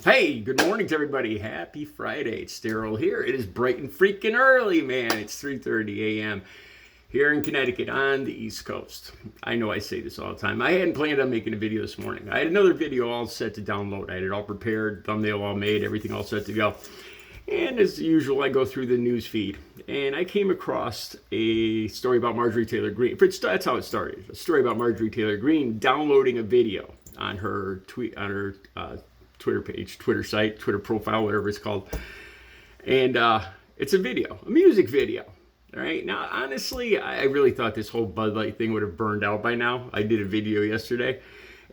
Hey, good morning to everybody. Happy Friday. It's Daryl here. It is bright and freaking early, man. It's 3:30 a.m. here in Connecticut on the East Coast. I know I say this all the time. I hadn't planned on making a video this morning. I had another video all set to download. I had it all prepared, thumbnail all made, everything all set to go. And as usual, I go through the news feed, and I came across a story about Marjorie Taylor Greene. That's how it started. A story about Marjorie Taylor Greene downloading a video on her Twitter page, Twitter site, Twitter profile, whatever it's called. And it's a video, a music video. All right. Now, honestly, I really thought this whole Bud Light thing would have burned out by now. I did a video yesterday,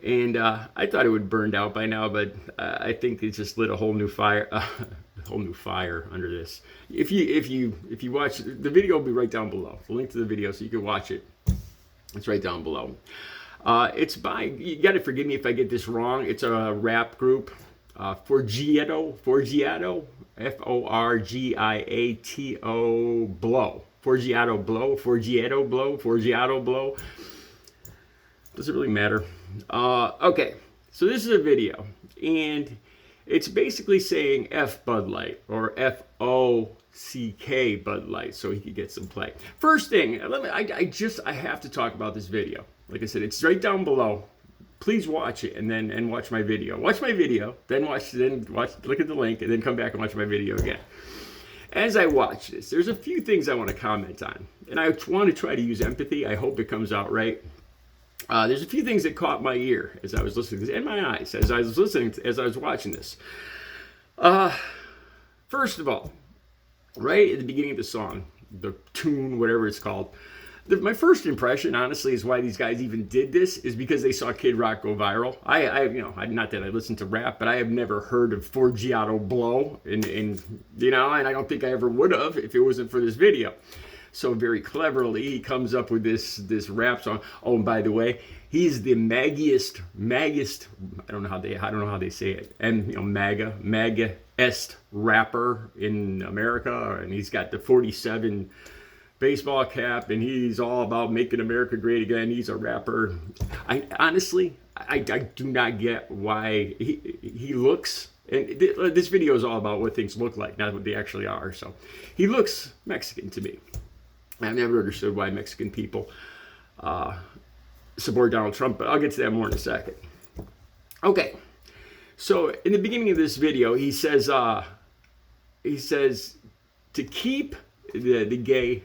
and I thought it would burned out by now, but I think it just lit a whole new fire, under this. If you watch the video, will be right down below. The link to the video, so you can watch it. It's right down below. It's by, you got to forgive me if I get this wrong. It's a rap group, Forgiato, Forgiato, Blow. Forgiato Blow. Does it really matter? Okay, so this is a video, and it's basically saying F Bud Light, or F-O-C-K Bud Light, so he could get some play. First thing, I have to talk about this video. Like I said, it's right down below. Please watch it and watch my video. Watch my video, then watch, look at the link, and then come back and watch my video again. As I watch this, there's a few things I want to comment on, and I want to try to use empathy. I hope it comes out right. There's a few things that caught my ear as I was listening, and my eyes as I was watching this. First of all, right at the beginning of the song, the tune, whatever it's called, my first impression, honestly, is why these guys even did this is because they saw Kid Rock go viral. Not that I listen to rap, but I have never heard of Forgiato Blow, and I don't think I ever would have if it wasn't for this video. So very cleverly, he comes up with this rap song. Oh, and by the way, he's the maggiest. I don't know how they say it. And MAGA-est rapper in America, and he's got the 47 baseball cap, and he's all about making America great again. He's a rapper. I honestly do not get why he looks. And this video is all about what things look like, not what they actually are. So he looks Mexican to me. I've never understood why Mexican people support Donald Trump, but I'll get to that more in a second. Okay, so in the beginning of this video, he says to keep the gay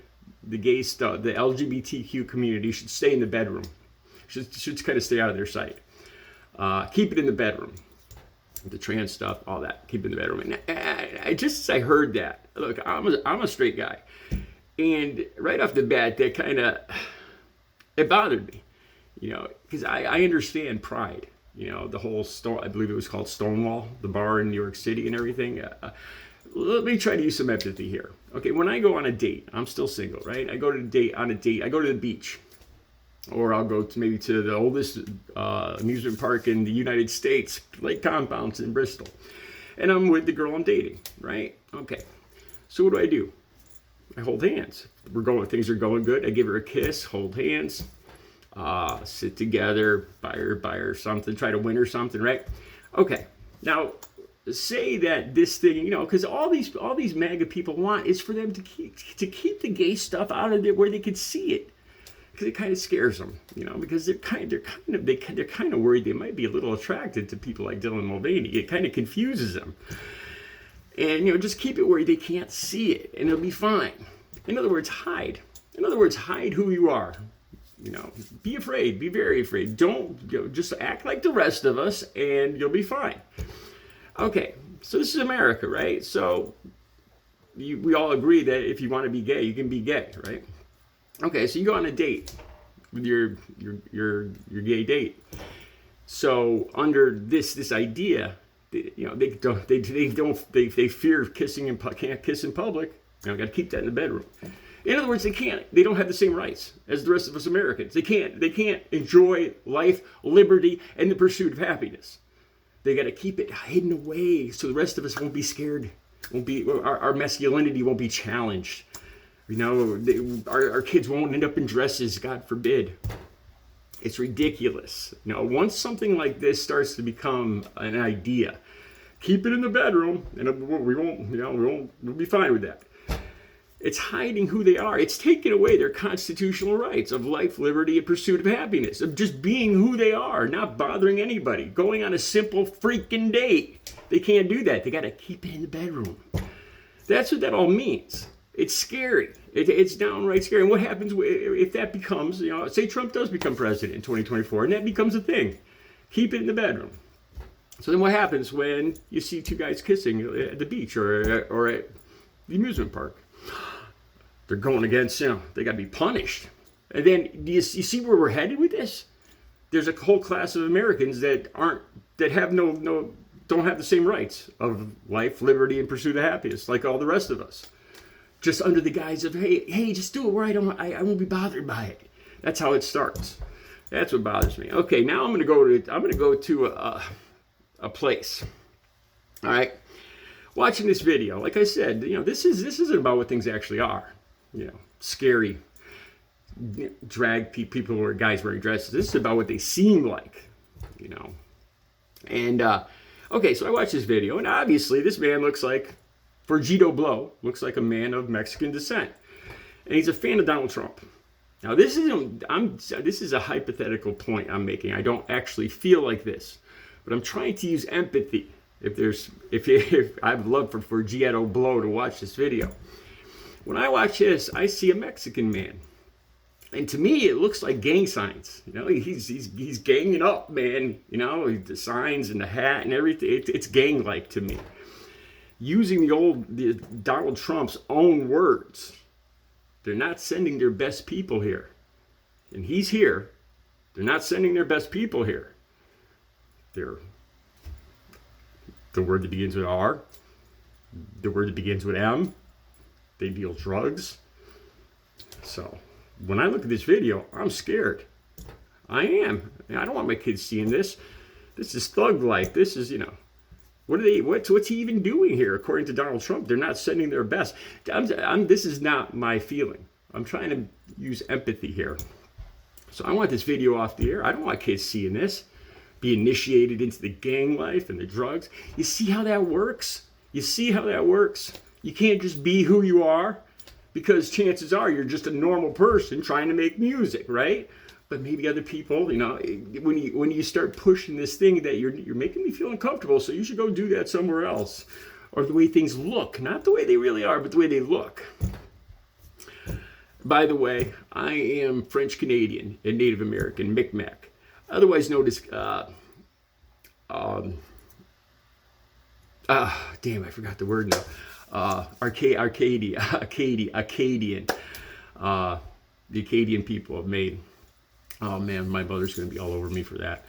stuff, the LGBTQ community should stay in the bedroom. Should kind of stay out of their sight. Keep it in the bedroom. The trans stuff, all that, keep it in the bedroom. And just as I heard that, look, I'm a straight guy. And right off the bat, that kind of, it bothered me, because I understand pride, the whole I believe it was called Stonewall, the bar in New York City and everything. Let me try to use some empathy here. Okay, when I go on a date, I'm still single, right? I go to I go to the beach, or I'll go to the oldest amusement park in the United States, Lake Compounce in Bristol. And I'm with the girl I'm dating, right? Okay, so what do? I hold hands. Things are going good. I give her a kiss, hold hands, sit together, buy her something, try to win her something, right? Okay. Now, say that this thing, because all these MAGA people want is for them to keep the gay stuff out of there where they could see it, because it kind of scares them, because they're kind of worried they might be a little attracted to people like Dylan Mulvaney. It kind of confuses them. And, just keep it where they can't see it, and it'll be fine. In other words, hide. Hide who you are. Be afraid. Be very afraid. Don't, just act like the rest of us, and you'll be fine. Okay, so this is America, right? So we all agree that if you want to be gay, you can be gay, right? Okay, so you go on a date with your gay date. So under this idea, they fear kissing and can't kiss in public. Got to keep that in the bedroom. In other words, they don't have the same rights as the rest of us Americans. They can't enjoy life, liberty, and the pursuit of happiness. They got to keep it hidden away so the rest of us won't be scared. Our masculinity won't be challenged. Our kids won't end up in dresses, God forbid. It's ridiculous. Once something like this starts to become an idea, Keep it in the bedroom, and we'll be fine with that. It's hiding who they are. It's taking away their constitutional rights of life, liberty, and pursuit of happiness, of just being who they are, not bothering anybody, going on a simple freaking date. They can't do that. They got to keep it in the bedroom. That's what that all means. It's scary. It's downright scary. And what happens if that becomes, say Trump does become president in 2024, and that becomes a thing? Keep it in the bedroom. So then what happens when you see two guys kissing at the beach or at the amusement park? They're going against, they got to be punished. And then you see where we're headed with this? There's a whole class of Americans that have don't have the same rights of life, liberty, and pursuit of happiness like all the rest of us. Just under the guise of, hey, just do it where I won't be bothered by it. That's how it starts. That's what bothers me. Okay, now I'm gonna go to a place. All right. Watching this video, like I said, this isn't about what things actually are. Scary drag people who are guys wearing dresses. This is about what they seem like. And okay, so I watched this video, and obviously this man looks like Forgiato looks like a man of Mexican descent, and he's a fan of Donald Trump. Now this is a hypothetical point I'm making. I don't actually feel like this, but I'm trying to use empathy. If I'd love for Forgiato to watch this video. When I watch this, I see a Mexican man, and to me it looks like gang signs. He's ganging up, man. The signs and the hat and everything. It's gang-like to me. Using the Donald Trump's own words. They're not sending their best people here. And he's here. They're not sending their best people here. The word that begins with R. The word that begins with M. They deal drugs. So, when I look at this video, I'm scared. I am. I don't want my kids seeing this. This is thug life. This is, what's he even doing here? According to Donald Trump, they're not sending their best. This is not my feeling. I'm trying to use empathy here. So I want this video off the air. I don't want kids seeing this. Be initiated into the gang life and the drugs. You see how that works? You can't just be who you are, because chances are you're just a normal person trying to make music, right? But maybe other people, when you start pushing this thing that you're making me feel uncomfortable, so you should go do that somewhere else. Or the way things look, not the way they really are, but the way they look. By the way, I am French Canadian and Native American, Micmac, otherwise known as I forgot the word now. Acadian. The Acadian people have made. Oh man, my mother's going to be all over me for that.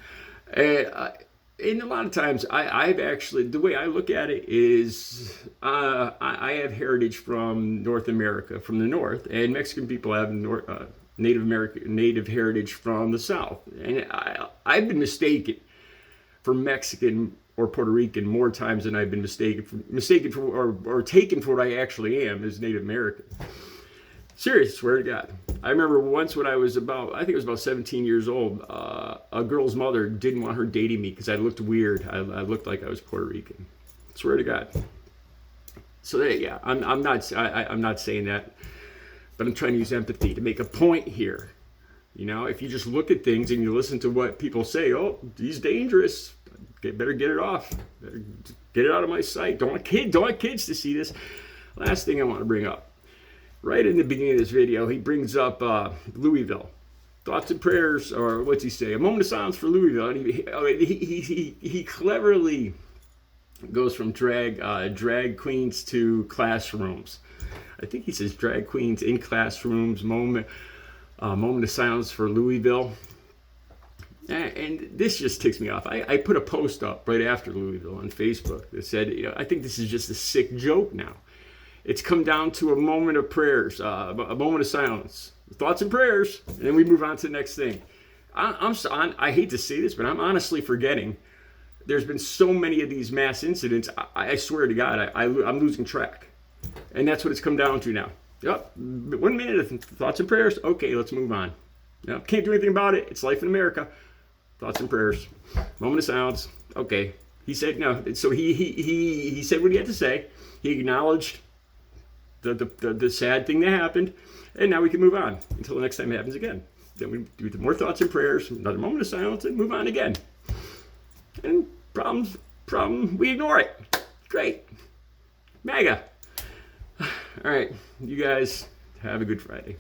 And a lot of times, I've actually, the way I look at it is, I have heritage from North America, from the North, and Mexican people have Native heritage from the South. And I've been mistaken for Mexican or Puerto Rican more times than I've been mistaken for or taken for what I actually am as Native American. Serious, swear to God. I remember once when I was about 17 years old, a girl's mother didn't want her dating me because I looked weird. I looked like I was Puerto Rican. Swear to God. So yeah, I'm not saying that, but I'm trying to use empathy to make a point here. If you just look at things and you listen to what people say, oh, he's dangerous. Better get it off. Better get it out of my sight. Don't want kids to see this. Last thing I want to bring up. Right in the beginning of this video, he brings up Louisville. Thoughts and prayers, or what's he say? A moment of silence for Louisville. And he cleverly goes from drag queens to classrooms. I think he says drag queens in classrooms. Moment of silence for Louisville. And this just ticks me off. I put a post up right after Louisville on Facebook that said, I think this is just a sick joke now. It's come down to a moment of prayers, a moment of silence, thoughts and prayers, and then we move on to the next thing. I hate to say this, but I'm honestly forgetting. There's been so many of these mass incidents. I swear to God, I'm losing track, and that's what it's come down to now. Yep, 1 minute of thoughts and prayers. Okay, let's move on. Yep, can't do anything about it. It's life in America. Thoughts and prayers. Moment of silence. Okay, He said no. So he said what he had to say. He acknowledged the sad thing that happened, and now we can move on until the next time it happens again. Then we do more thoughts and prayers, another moment of silence, and move on again. And problem, we ignore it. Great. MAGA. All right, you guys have a good Friday.